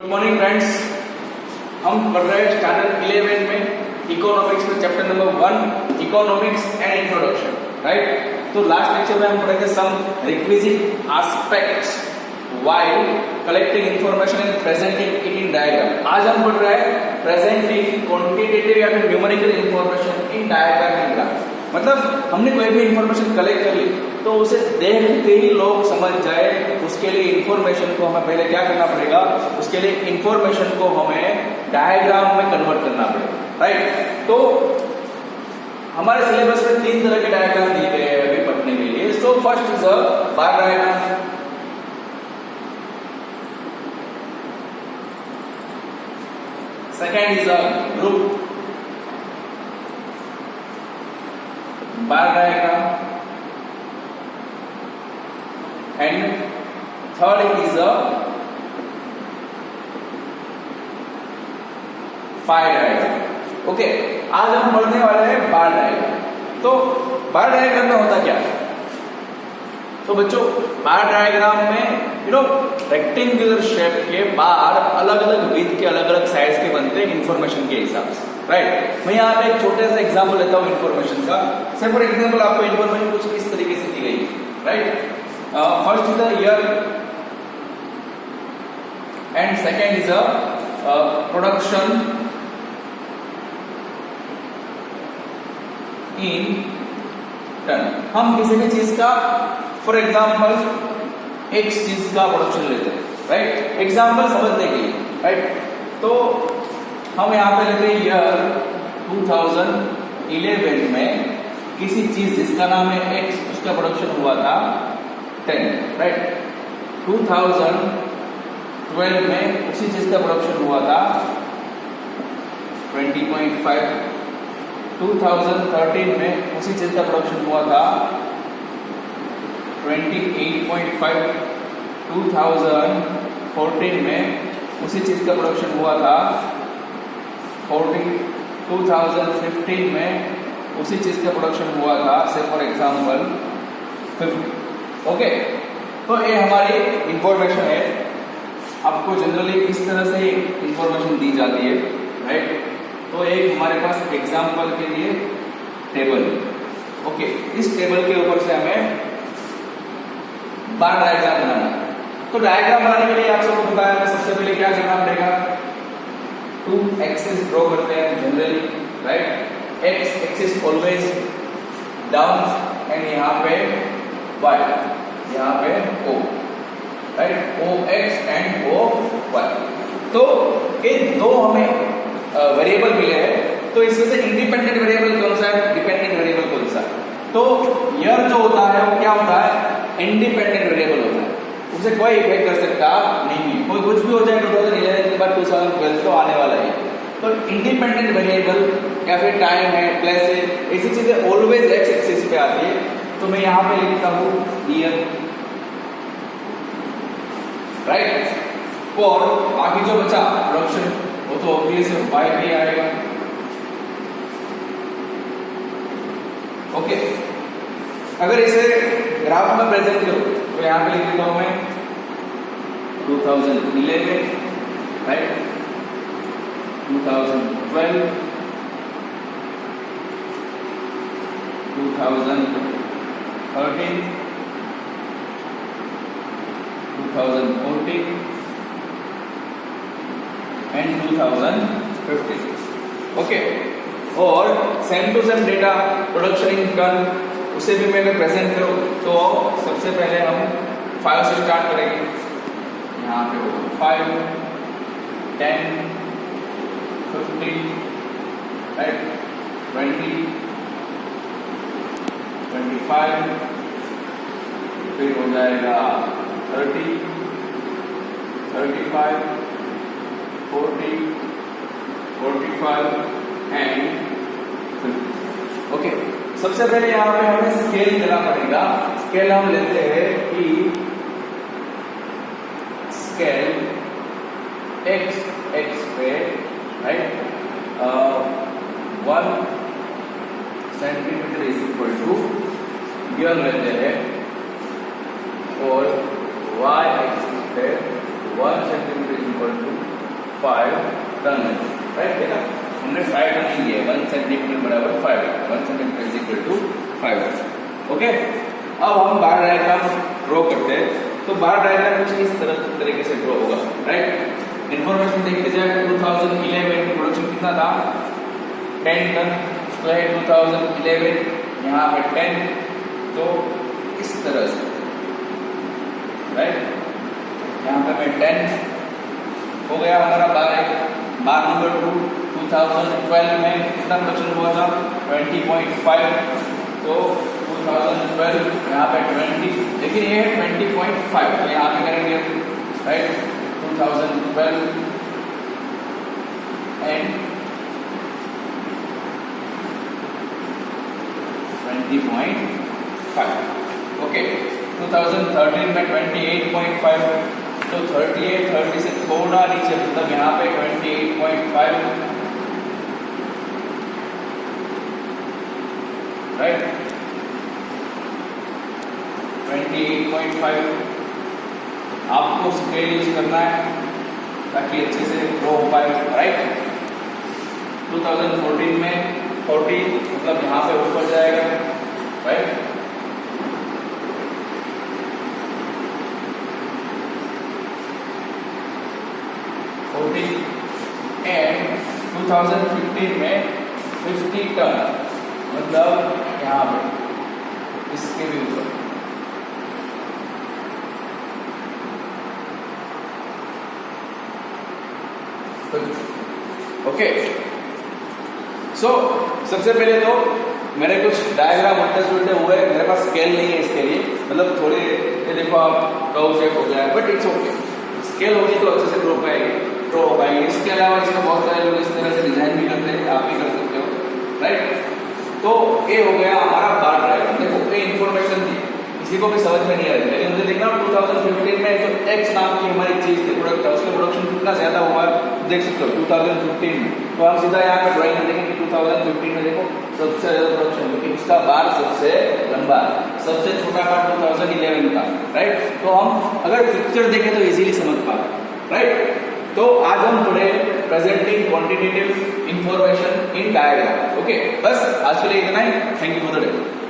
Good morning friends. हम पढ़ रहे हैं स्टैंडर्ड 11 में इकोनॉमिक्स में chapter number 1 economics and introduction, right. तो लास्ट लेक्चर में हम पढ़े थे some requisite aspects while collecting information and presenting it in diagram. आज हम पढ़ रहे हैं प्रेजेंटिंग क्वांटिटेटिव या फिर numerical information in diagram and graph. मतलब हमने कोई भी इंफॉर्मेशन कलेक्ट कर ली तो उसे देखते ही लोग समझ जाए, उसके लिए इंफॉर्मेशन को हमें पहले क्या करना पड़ेगा, उसके लिए इंफॉर्मेशन को हमें डायग्राम में कन्वर्ट करना पड़ेगा, राइट। तो हमारे सिलेबस में 3 तरह के डायग्राम दिए गए हैं अभी पढ़ने के लिए। So first is a bar diagram, second is a group bar diagram, and third is a pie diagram। Okay, आज हम पढ़ने वाले हैं बार डायग्राम। तो बार डायग्राम में होता क्या है? तो बच्चों, बार डायग्राम में रेक्टेंगुलर शेप के बार अलग अलग विड्थ के अलग अलग साइज के बनते हैं इंफॉर्मेशन के हिसाब से, राइट। मैं यहाँ पे एक छोटे सा एग्जांपल लेता हूँ इंफॉर्मेशन का। से फॉर एग्जांपल आपको इंफॉर्मेशन कुछ इस तरीके से दी गई है, right. First is the year and second is a production in ton। हम किसी भी चीज का फॉर एग्जाम्पल एक चीज का प्रोडक्शन लेते हैं, राइट। एग्जाम्पल समझने के लिए, राइट। तो हम यहाँ पे लेते हैं ईयर 2011 में किसी चीज जिसका नाम है X, उसका प्रोडक्शन हुआ था 10, राइट। 2012 में उसी चीज का प्रोडक्शन हुआ था 20.5। 2013 में उसी चीज का प्रोडक्शन हुआ था 28.5। 2014 में उसी चीज का प्रोडक्शन हुआ था 40। 2015 में उसी चीज का प्रोडक्शन हुआ था से फॉर एग्जाम्पल 50। ओके, तो ये हमारी इंफॉर्मेशन है। आपको जनरली इस तरह से इंफॉर्मेशन दी जाती है, राइट। तो एक हमारे पास एग्जाम्पल के लिए टेबल, ओके। इस टेबल के ऊपर से हमें बार डायग्राम बनाना है। तो डायग्राम बनाने के लिए आप सबको पता है सबसे पहले क्या करना पड़ेगा, 2 एक्सिस ड्रॉ करते हैं generally, right. X axis always down and यहाँ पे y, यहाँ पे O, right. O x and O y। तो ये दो हमें वेरिएबल मिले हैं। तो इसमें से इंडिपेंडेंट वेरिएबल कौन सा है, डिपेंडेंट वेरिएबल कौन सा है? तो ईयर जो होता है वो क्या होता है, इंडिपेंडेंट वेरिएबल होता है। उसे कोई इफेक्ट कर सकता नहीं है, कोई कुछ भी हो जाए 2011 के बाद 2012 तो आने वाला है। तो इंडिपेंडेंट वेरिएबल या फिर टाइम है, प्लेस है, ऐसी चीजें ऑलवेज एक्स एक्सिस पे आती है। तो मैं यहां पे लिखता हूं ईयर, राइट। और बाकी जो बचा प्रोडक्शन वो तो ऑब्वियस है, वाई पे आएगा, ओके। अगर इसे ग्राफ में प्रेजेंट करो तो यहां पे लिख देता हूं मैं 2011, राइट। 2012, 2013, 2014 and 2015, okay. और same to same data production in ton, उसे भी मैं अगर प्रेजेंट करूं तो सबसे पहले हम 5 से स्टार्ट करेंगे। यहाँ पे होगा 5, 10, 15, राइट, 20, 25, फिर हो जाएगा 30, 35, 40, 45 एंड 50, ओके। सबसे पहले यहाँ पे हमें स्केल देना पड़ेगा। स्केल हम लेते हैं कि स्केल x पे, right, 1 centimetre is equal two year लेते हैं और y एक्सिस पे 1 सेंटीमीटर इक्वल टू टन है, राइट है ना। हमने 5 टन ही लिया, 1 सेंटीमीटर बराबर 5, 1 centimetre is equal to 5। Okay, अब हम बार डायग्राम ड्रॉ करते हैं। तो बार डायग्राम कुछ इस तरीके से ड्रॉ होगा, राइट। इंफॉर्मेशन देखते जाए, 2011 में प्रोडक्शन कितना था, 10 टन। तो है 2011, यहाँ पे 10, तो इस तरह से, राइट। यहाँ पे मैं 10 हो गया हमारा बार एक। बार नंबर 2, 2012 में कितना प्रोडक्शन हुआ था, 20.5। तो 2012 यहाँ पे 20, लेकिन ये है 20.5, तो यहाँ पे करेंगे, राइट। 2012 एंड 20.5। ओके, 2013 में 28.5, तो 38, 30 से थोड़ा नीचे, मतलब यहाँ पे 28.5, राइट। 28.5 आपको स्केल यूज करना है ताकि अच्छे से ड्रॉ हो पाए, राइट। 2014 में 40, मतलब यहाँ पे ऊपर जाएगा, राइट। एंड 2015 में 50 टन, मतलब यहाँ पे इसके भी ऊपर। ओके, सो सबसे पहले तो मेरे कुछ डायग्राम उल्टे हुए, मेरे पास स्केल नहीं है इसके लिए, मतलब थोड़े ये देखो आप कर्व शेप हो गया है, बट इट्स ओके। स्केल होगी तो अच्छे से ड्रॉ हो पाएगी। इसके अलावा इसमें बहुत सारे लोग इस तरह से डिजाइन भी करते हैं, आप भी कर सकते हो, राइट। तो ये हो गया हमारा बार डायग्राम। देखो ये इन्फॉर्मेशन थी, किसी को भी समझ में नहीं आ रही, लेकिन मुझे देखना 2015 में जो एक्स नाम की हमारी चीज थी, प्रोडक्ट था, उसका प्रोडक्शन कितना ज्यादा हुआ देख सकते हो 2015 में। तो हम सीधा यहाँ पे ड्राइंग में देखेंगे 2015 में देखो सबसे ज्यादा प्रोडक्शन, लेकिन उसका बार सबसे लंबा, सबसे छोटा बार 2011 का, राइट। तो हम अगर पिक्चर देखें तो इजीली समझ पाए, राइट। तो आज हम थोड़े presenting quantitative information in diagram. Okay, बस आज के लिए इतना ही। Thank you for the day.